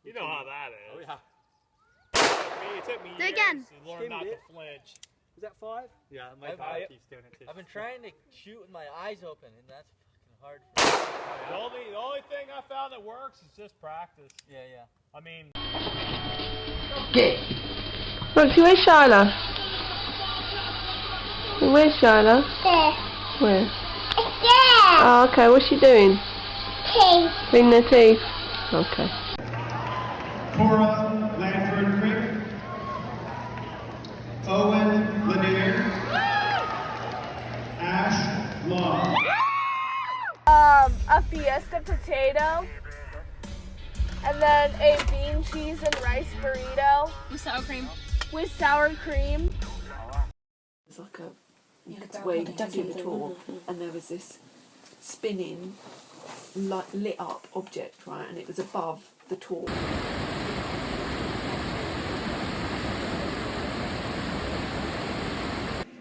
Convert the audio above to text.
You know how that is. Oh, yeah. It took me Do years it again. to learn not to flinch. Is that 5? Yeah, my dad keeps doing it too. I've been trying to shoot with my eyes open, and that's fucking hard for me. The only thing I found that works is just practice. Yeah, yeah. I mean... Roxy, where's Shyla? Where's Shyla? There. Where? It's there. Oh, okay. What's she doing? Teeth. Cleaning her teeth. Okay. Cora Lanford Crick, Owen Lanier, Ash Law. A fiesta potato, and then a bean, cheese, and rice burrito. With sour cream. With sour cream. It's like a way to do the tour, and there was this spinning, lit up object, right, and it was above the tour.